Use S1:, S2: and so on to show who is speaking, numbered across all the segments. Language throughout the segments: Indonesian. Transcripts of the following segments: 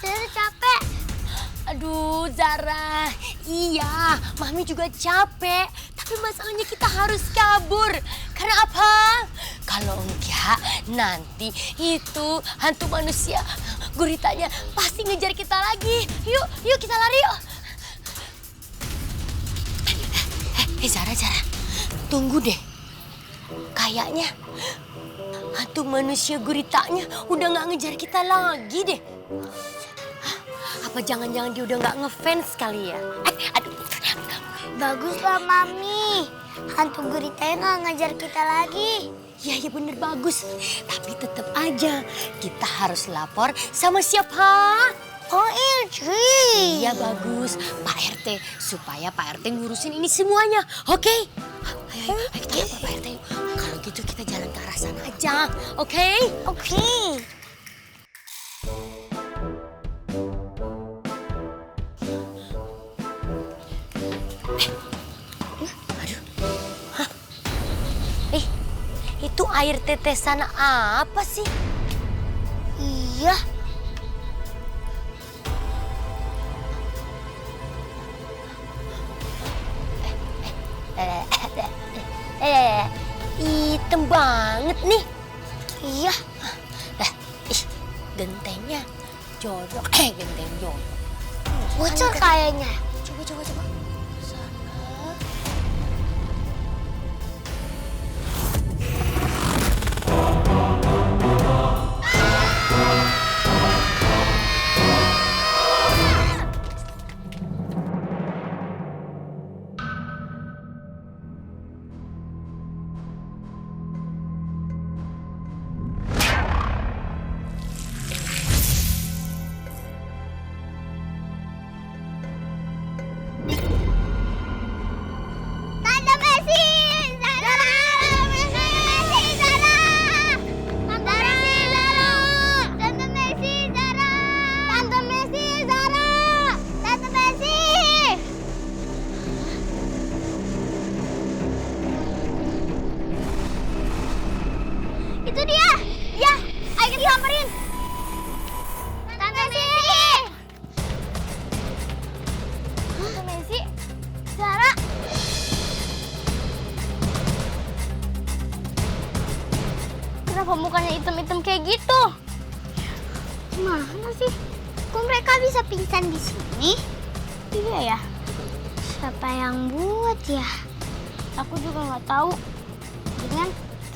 S1: Zara capek.
S2: Aduh Zara, iya Mami juga capek. Tapi masalahnya kita harus kabur. Karena apa? Kalau enggak nanti itu hantu manusia guritanya pasti ngejar kita lagi. Yuk kita lari yuk. Zara, tunggu deh. Kayaknya hantu manusia guritanya udah nggak ngejar kita lagi deh. Hah? Apa jangan-jangan dia udah nggak ngefans kali ya? Aduh.
S1: Baguslah Mami. Hantu guritanya nggak ngejar kita lagi.
S2: Ya bener bagus. Tapi tetap aja kita harus lapor sama siapa?
S1: OMG.
S2: Iya bagus, Pak RT. Supaya Pak RT ngurusin ini semuanya, oke? Ayo kita lapor Pak RT. Kalau gitu kita jalan ke arah sana aja, oke?
S1: Oke.
S2: Aduh. Hah? Itu air tetesan apa sih?
S1: Iya.
S2: Hitam banget nih.
S1: Iya.
S2: Gentengnya jorok. Genteng jorok.
S1: Bocor kayaknya.
S2: Coba. Sana.
S1: Tante Messi, Zara. Tante Messi, Zara. Itu dia. Ya, ayo kita samperin. Tante Messi. Tante Messi, Zara. Kenapa mukanya hitam-hitam kayak gitu? Mana sih? Kok mereka bisa pingsan di sini? Iya ya. Siapa yang buat ya? Aku juga nggak tahu. Dengan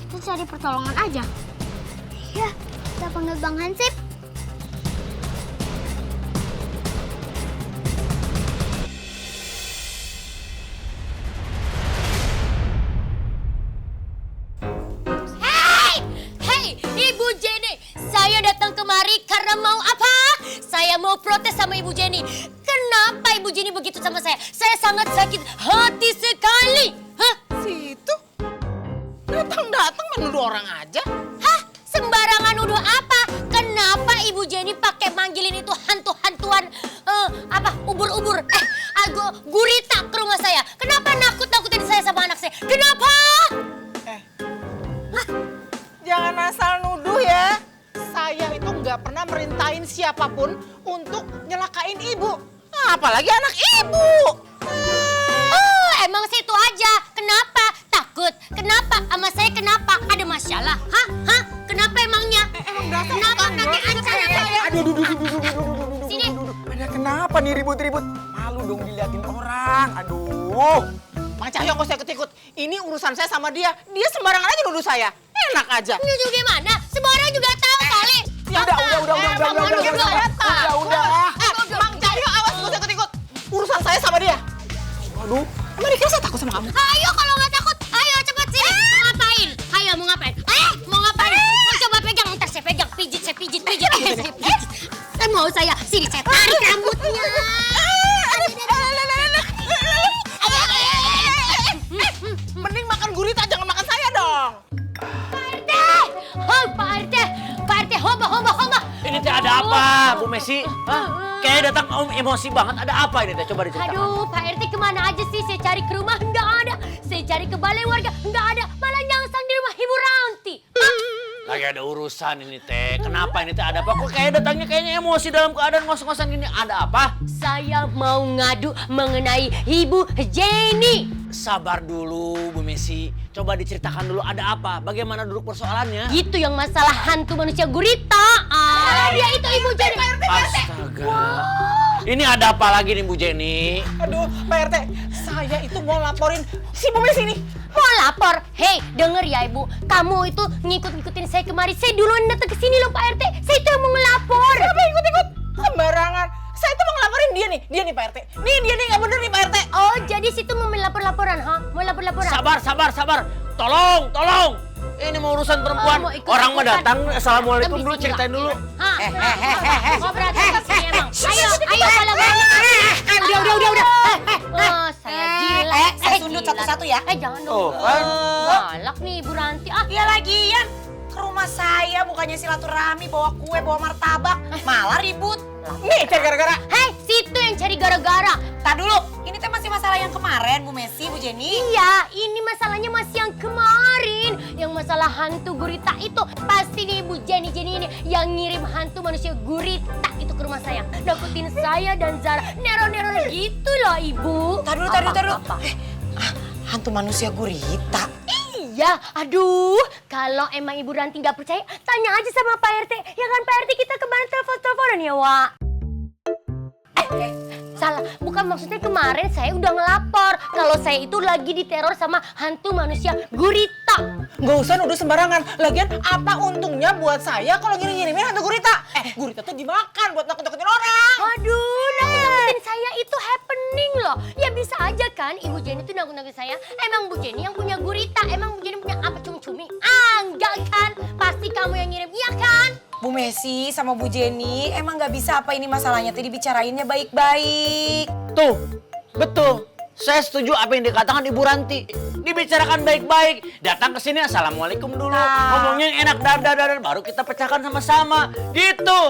S1: kita cari pertolongan aja. Iya, kita panggil Bang Hansip.
S2: Hey, Ibu Jenny, saya datang kemari karena mau apa? Saya mau protes sama Ibu Jenny. Kenapa Ibu Jenny begitu sama saya? Saya sangat sakit hati sekali. Hah?
S3: Situ datang menuduh orang aja.
S2: Hah? Sembarangan nuduh apa? Kenapa Ibu Jenny pakai manggilin itu hantu-hantuan ubur-ubur? Gurita ke rumah saya. Kenapa nakut-nakutin saya sama anak saya? Kenapa?
S3: Jangan asal nuduh ya. Saya itu nggak pernah merintahin siapapun untuk nyelakain ibu. Apalagi anak ibu.
S2: Emang situ aja. Kenapa? Takut. Kenapa? Sama saya kenapa? Ada masalah? Hah? Kenapa emangnya? Kenapa? Nanti acara saya.
S4: Aduh.
S2: Sini.
S4: Pada kenapa nih ribut-ribut? Malu dong diliatin orang. Aduh.
S3: Mang Cahyo nggak usah ikut-ikut. Ini urusan saya sama dia. Dia sembarangan aja nuduh saya. Enak aja.
S2: Nuduh gimana? Semua orang juga tahu kali.
S4: Ya udah.
S3: Mang Cahyo awas nggak usah ikut-ikut. Urusan saya sama dia.
S4: Aduh.
S3: Emang dikira saya takut sama kamu?
S2: Ayo kalau nggak takut, ayo cepet sini. Mau ngapain? Ayo mau ngapain? Mau ngapain? Mau coba pegang, ntar saya pegang, pijit. Mau saya, sini saya tarik rambutnya.
S3: Mending makan gurita, jangan makan saya dong.
S2: Pak RT, hoba.
S5: Ini teh ada apa, Bu Messi? Hah? Kayak datang emosi banget. Ada apa ini teh? Coba diceritakan.
S2: Aduh, Pak RT kemana aja sih? Saya cari ke rumah, nggak ada. Saya cari ke balai warga, nggak ada. Malah nyangsang di rumah Ibu Ranti.
S5: Lagi ada urusan ini teh. Kenapa ini teh? Ada apa? Kok kayak datangnya kayaknya emosi dalam keadaan ngos-ngosan gini. Ada apa?
S2: Saya mau ngadu mengenai Ibu Jenny.
S5: Sabar dulu Bu Messi. Coba diceritakan dulu ada apa? Bagaimana duduk persoalannya?
S2: Itu yang masalah hantu manusia gurita. Dia itu Ibu Jenny.
S5: Astaga. Ini ada apa lagi nih Bu Jenny?
S3: Aduh, Pak RT, saya itu mau laporin si Bu Messi nih.
S2: Mau lapor? Hei, denger ya Ibu. Kamu itu ngikut-ngikutin saya kemari. Saya duluan datang ke sini loh Pak RT. Saya itu yang mau ngelapor.
S3: Siapa ikut-ikut? Sembarangan. Saya itu mau ngelaporin dia nih Pak RT. Nih dia nih nggak bener nih Pak RT.
S2: Oh, jadi situ mau lapor-laporan, ha? Mau lapor-laporan?
S5: Sabar. Tolong. Ini mau urusan perempuan.
S2: mau ikut
S5: Orang mah
S2: ikutan.
S5: datang. Assalamualaikum
S2: Tapi
S5: dulu,
S2: sini
S5: ceritain dulu.
S2: Oh, berarti kesini emang. Ayo, kalau mau. Udah. Saya jilat.
S6: Saya sundut satu-satu ya.
S2: Jangan dong.
S5: Oh, kan?
S2: Galak nih Ibu Ranti.
S6: Iya lagian ke rumah saya bukannya silaturahmi bawa kue, bawa martabak, malah ribut.
S3: Nih cari gara-gara.
S2: Hei, situ yang cari gara-gara.
S6: Tak dulu, ini teh masih masalah yang kemarin Bu Messi, Bu Jenny.
S2: Iya, ini masalahnya masih yang kemarin. Yang masalah hantu gurita itu. Pasti nih Ibu Jenny ini yang ngirim hantu manusia gurita itu ke rumah saya. Nakutin saya dan Zara. Nero-nero gitu loh Ibu.
S6: Tak dulu.
S2: Apa?
S6: Hantu manusia gurita.
S2: Iya, aduh. Kalau emang Ibu Ranti nggak percaya, tanya aja sama Pak RT. Ya kan Pak RT, kita kemarin telepon-teleponan ya, Wak. Salah, bukan maksudnya kemarin saya udah ngelapor kalau saya itu lagi diteror sama hantu manusia gurita.
S3: Nggak usah nuduh sembarangan. Lagian apa untungnya buat saya kalau ngirimin hantu gurita? Gurita tuh dimakan buat nakut-nakutin orang.
S2: Aduh, nakut-nakutin saya itu happening loh. Ya bisa aja kan Ibu Jenny itu nakut-nakutin saya. Emang Bu Jenny yang punya gurita? Emang Bu Jenny punya apa cumi-cumi? Enggak kan? Pasti kamu yang ngirim, iya kan?
S6: Bu Messi sama Bu Jenny, emang nggak bisa apa ini masalahnya tuh dibicarainnya baik-baik.
S5: Tuh, betul. Saya setuju apa yang dikatakan Ibu Ranti. Dibicarakan baik-baik. Datang ke sini assalamualaikum dulu. Ngomongnya yang enak dar baru kita pecahkan sama-sama. Gitu.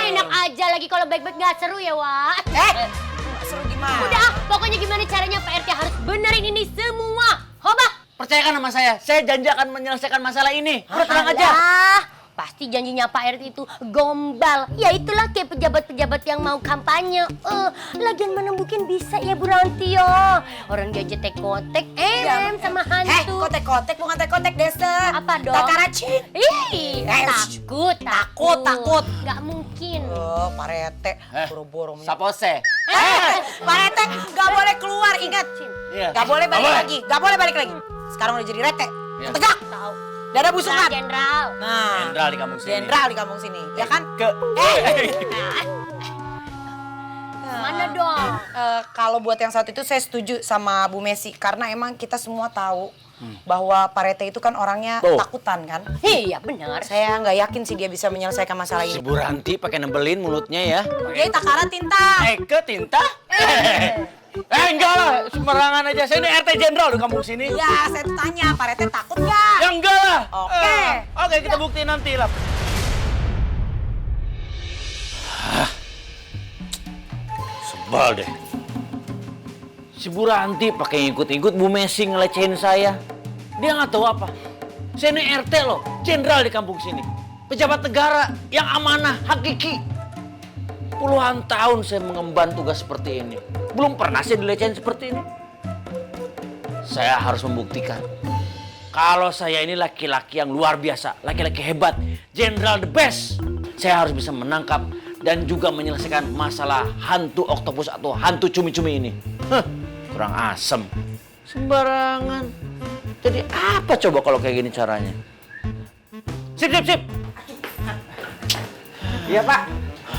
S2: Enak aja lagi kalau baik-baik nggak seru ya, Wak.
S6: Nggak seru gimana?
S2: Udah, pokoknya gimana caranya Pak RT harus benerin ini semua. Hoba.
S5: Percayakan sama saya janji akan menyelesaikan masalah ini. Udah tenang aja.
S2: Pasti janjinya Pak RT itu gombal. Ya itulah kayak pejabat-pejabat yang mau kampanye. Lagian mana mungkin bisa ya Bu Ranti ya. Orang dia aja tek-kotek, sama hantu.
S6: Kotek-kotek bukan tek-kotek desa.
S2: Apa dong?
S6: Takaracin.
S2: Ih, takut. Nggak mungkin.
S6: Pak Rete, boro-boro.
S5: Sapose.
S6: Pak Rete, nggak boleh keluar, ingat.
S5: Iya.
S6: Nggak boleh balik lagi, nggak boleh balik lagi. Sekarang udah jadi Rete, tegak.
S2: Tahu.
S6: Dada busungan.
S2: Jenderal.
S6: Nah,
S5: Jenderal di kampung sini.
S6: jenderal di kampung sini, ya kan?
S2: Mana dong?
S6: Kalau buat yang satu itu saya setuju sama Bu Messi karena emang kita semua tahu bahwa Pak Rete itu kan orangnya
S5: Tuh.
S6: takutan kan.
S2: Iya benar.
S6: Saya nggak yakin sih dia bisa menyelesaikan masalah
S5: Si
S6: ini.
S5: Bu Ranti pakai nebelin mulutnya ya.
S6: Dia takaran tinta.
S5: Ke tinta? Enggak lah, sembarangan aja. Saya ini RT Jenderal di kampung sini.
S6: Ya, saya tuh tanya, Pak Rete takut nggak?
S5: Ya enggak lah.
S6: Oke.
S5: Oke, kita buktiin nanti lah. Sebal deh. Si Bu Ranti pakai ikut-ikut Bu Messi ngelecehin saya. Dia nggak tahu apa. Saya ini RT loh, Jenderal di kampung sini. Pejabat negara yang amanah, hakiki. Puluhan tahun saya mengemban tugas seperti ini. Belum pernah saya dilecehin seperti ini. Saya harus membuktikan kalau saya ini laki-laki yang luar biasa, laki-laki hebat, Jenderal the best. Saya harus bisa menangkap dan juga menyelesaikan masalah hantu oktopus atau hantu cumi-cumi ini. Kurang asem. Sembarangan. Jadi apa coba kalau kayak gini caranya? Sip.
S4: Iya Pak,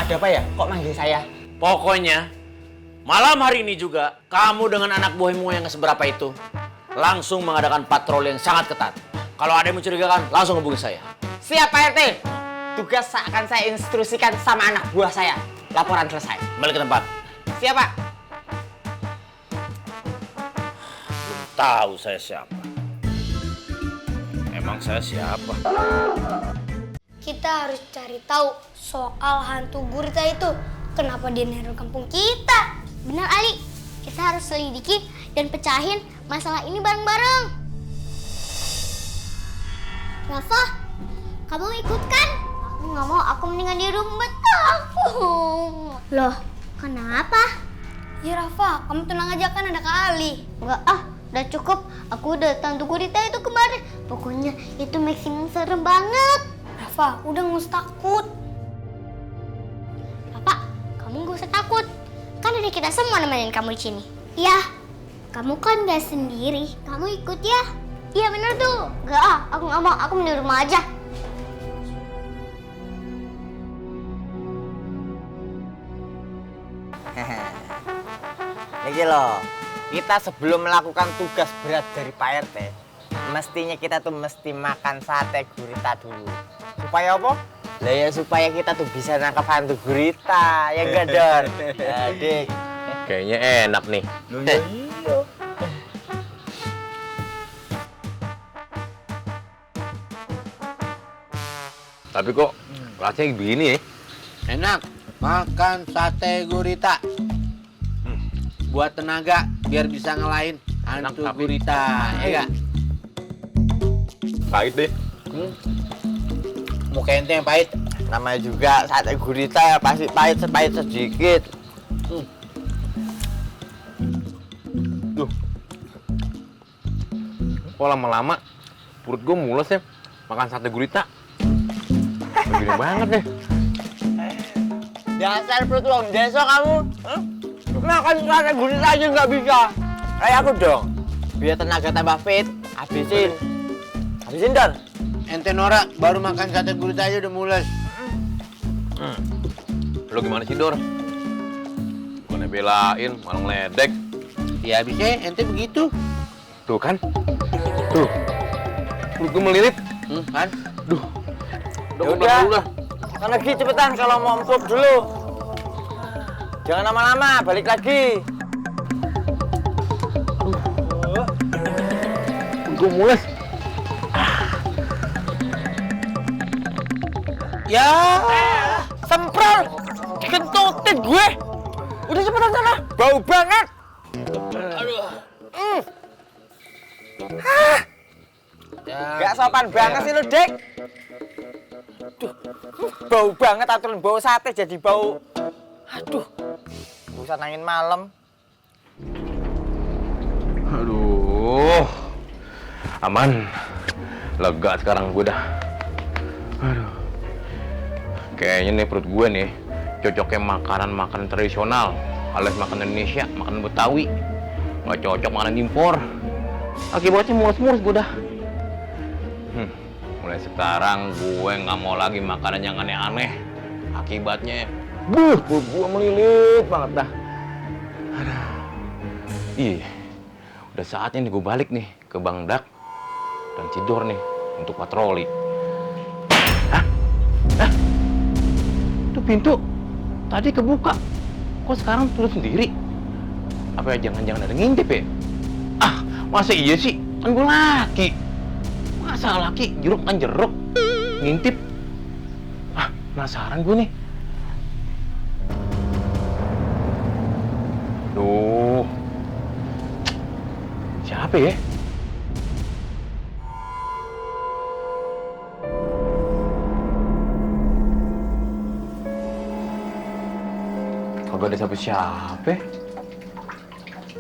S4: ada apa ya? Kok manggil saya?
S5: Pokoknya malam hari ini juga kamu dengan anak buahmu yang seberapa itu langsung mengadakan patroli yang sangat ketat. Kalau ada yang mencurigakan, langsung hubungi saya.
S4: Siap Pak RT. Tugas akan saya instruksikan sama anak buah saya. Laporan selesai.
S5: Balik ke tempat.
S4: Siap Pak.
S5: Belum tahu saya siapa. Emang saya siapa?
S1: Kita harus cari tahu soal hantu gurita itu. Kenapa dia neror kampung kita? Benar Ali, kita harus selidiki dan pecahin masalah ini bareng-bareng. Rafa, Kamu ikut kan? Aku nggak mau, aku mendingan di rumah takut. Loh, kenapa? Ya Rafa, kamu tenang aja kan ada Kak Ali. Enggak udah cukup. Aku udah Tante Gurita itu kemarin. Pokoknya itu maksimum serem banget. Rafa, udah nggak usah takut. Papa, kamu nggak usah takut. Kan ada kita semua nemenin kamu di sini. Iya, kamu kan nggak sendiri. Kamu ikut ya? Iya bener tuh. Enggak aku nggak mau. Aku di rumah aja.
S4: Ini loh, kita sebelum melakukan tugas berat dari Pak RT, mestinya kita tuh mesti makan sate gurita dulu. Supaya apa? Lah ya supaya kita tuh bisa nangkap hantu gurita, ya enggak Don? Adik.
S7: Kayaknya enak nih.
S4: Iya.
S7: Tapi kok rasanya begini ya?
S8: Enak, makan sate gurita. Buat tenaga, biar bisa ngelain hantu
S7: Enak, tapi-
S8: gurita, ya gak?
S7: Pahit deh.
S8: Muka ente yang pahit.
S4: Namanya juga sate gurita ya pasti pahit sedikit.
S7: Duh. Kok lama-lama perut gue mules ya makan sate gurita. Begini banget deh.
S4: Dasar perut uang desa kamu. Makan sate gurita aja nggak bisa. Kayak aku dong. Biar tenaga tambah fit. Habisin Don.
S8: Ente Nora baru makan sate gurita aja udah mules.
S7: Lo gimana sih, Dor? Bukannya belain, malah ngeledek.
S8: Ya habisnya ente begitu.
S7: Tuh kan? Tuh. Perut gue melilit.
S8: Kan?
S7: Duh.
S4: Ya udah. Makan lagi cepetan kalau mau empuk dulu. Jangan lama-lama, balik lagi.
S7: Gue mules.
S4: Ya, semprol. Dikentutin gue. Udah cepetan sana. Bau banget. Gak sopan banget sih lu, Dek. Duh, bau banget aturan bau sate jadi bau. Aduh, usah nangin malam.
S7: Aduh. Aman. Lega sekarang gue dah. Aduh. Kayaknya nih perut gue nih cocoknya makanan tradisional alias makanan Indonesia, makanan Betawi. Nggak cocok makanan impor. Akibatnya mulus-mulus gue dah. Mulai sekarang gue nggak mau lagi makanan yang aneh-aneh. Akibatnya, perut gue melilit banget dah. Aduh. Iya, udah saatnya nih gue balik nih ke Bang Dak dan Cidor nih untuk patroli. Hah? Itu pintu tadi kebuka, kok sekarang tutup sendiri? Apa ya jangan-jangan ada ngintip ya? Masa iya sih? Kan gue laki. Masa laki jeruk kan jeruk ngintip? Penasaran gue nih. Duh, siapa ya? Kagak ada siapa-siapa.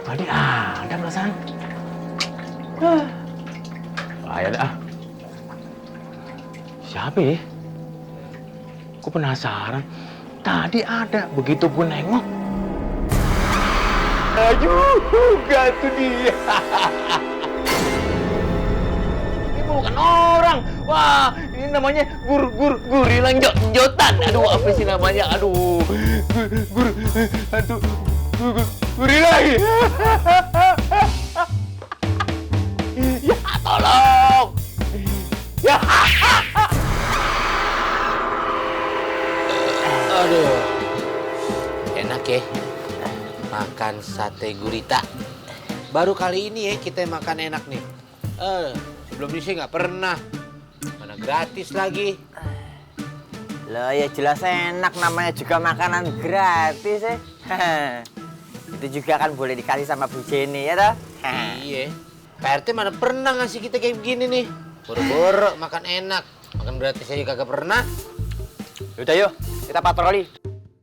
S7: Tadi ada perasaan. Bahaya dah. Siapa ya? Gue penasaran. Tadi ada, begitu gue nengok. Aduh, gak tuh dia. Ini bukan orang. Wah, ini namanya gorila jotan. Aduh, apa sih namanya? Aduh, gorila. Ya, tolong. Ya.
S8: Aduh. Enak ya. Makan sate gurita. Baru kali ini ya kita makan enak nih. Sebelum ini sih nggak pernah. Mana gratis lagi.
S4: Lah ya jelas enak, namanya juga makanan gratis ya. Itu juga kan boleh dikasih sama Bu Jenny ya toh?
S8: Iya. Pak RT mana pernah ngasih kita kayak begini nih. Boro-boro makan enak. Makan berarti saya kagak pernah.
S4: Yaudah yuk, kita patroli.